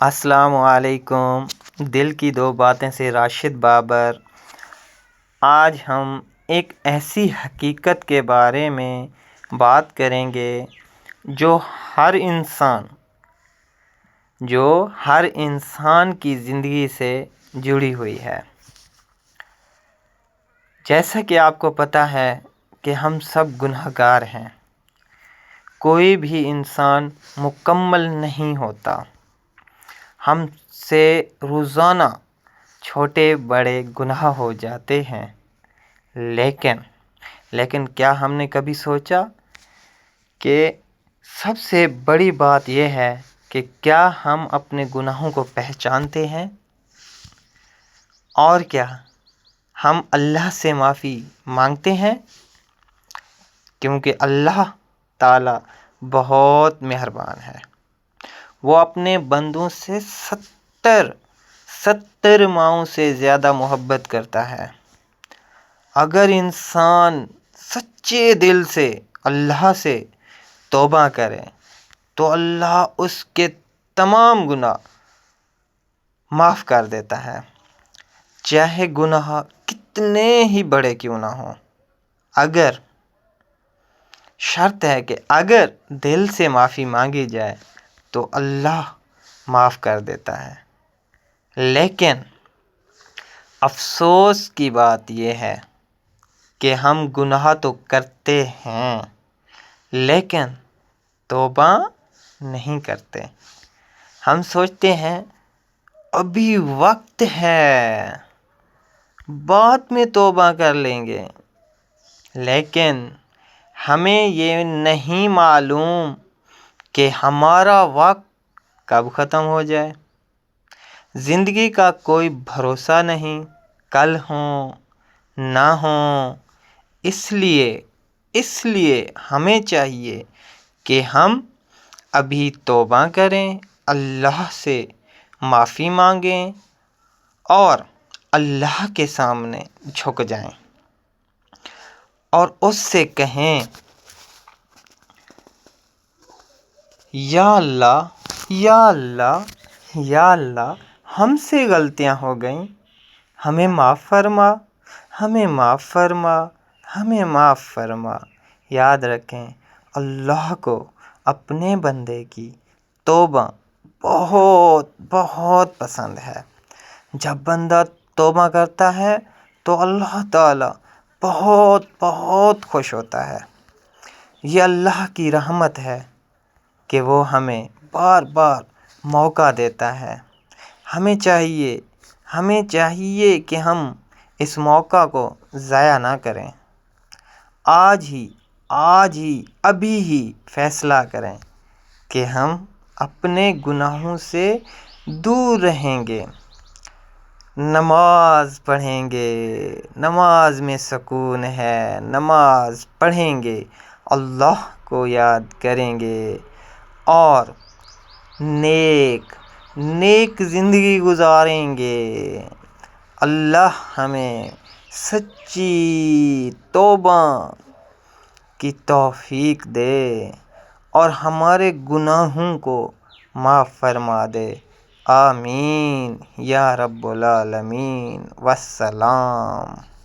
السلام علیکم۔ دل کی دو باتیں سے راشد بابر۔ آج ہم ایک ایسی حقیقت کے بارے میں بات کریں گے جو ہر انسان کی زندگی سے جڑی ہوئی ہے۔ جیسا کہ آپ کو پتہ ہے کہ ہم سب گناہ گار ہیں۔ کوئی بھی انسان مکمل نہیں ہوتا۔ ہم سے روزانہ چھوٹے بڑے گناہ ہو جاتے ہیں، لیکن کیا ہم نے کبھی سوچا کہ سب سے بڑی بات یہ ہے کہ کیا ہم اپنے گناہوں کو پہچانتے ہیں؟ اور کیا ہم اللہ سے معافی مانگتے ہیں؟ کیونکہ اللہ تعالیٰ بہت مہربان ہے۔ وہ اپنے بندوں سے 70 ماؤں سے زیادہ محبت کرتا ہے۔ اگر انسان سچے دل سے اللہ سے توبہ کرے تو اللہ اس کے تمام گناہ معاف کر دیتا ہے، چاہے گناہ کتنے ہی بڑے کیوں نہ ہوں۔ شرط ہے کہ اگر دل سے معافی مانگی جائے تو اللہ معاف کر دیتا ہے۔ لیکن افسوس کی بات یہ ہے کہ ہم گناہ تو کرتے ہیں لیکن توبہ نہیں کرتے۔ ہم سوچتے ہیں ابھی وقت ہے، بعد میں توبہ کر لیں گے، لیکن ہمیں یہ نہیں معلوم کہ ہمارا وقت کب ختم ہو جائے۔ زندگی کا کوئی بھروسہ نہیں، کل ہوں نہ ہوں۔ اس لیے ہمیں چاہیے کہ ہم ابھی توبہ کریں، اللہ سے معافی مانگیں اور اللہ کے سامنے جھک جائیں اور اس سے کہیں یا اللہ ہم سے غلطیاں ہو گئیں، ہمیں معاف فرما۔ یاد رکھیں، اللہ کو اپنے بندے کی توبہ بہت بہت پسند ہے۔ جب بندہ توبہ کرتا ہے تو اللہ تعالیٰ بہت بہت خوش ہوتا ہے۔ یہ اللہ کی رحمت ہے کہ وہ ہمیں بار بار موقع دیتا ہے۔ ہمیں چاہیے کہ ہم اس موقع کو ضائع نہ کریں۔ آج ہی ابھی ہی فیصلہ کریں کہ ہم اپنے گناہوں سے دور رہیں گے، نماز پڑھیں گے، نماز میں سکون ہے، نماز پڑھیں گے، اللہ کو یاد کریں گے اور نیک زندگی گزاریں گے۔ اللہ ہمیں سچی توبہ کی توفیق دے اور ہمارے گناہوں کو معاف فرما دے۔ آمین یا رب العالمین۔ والسلام۔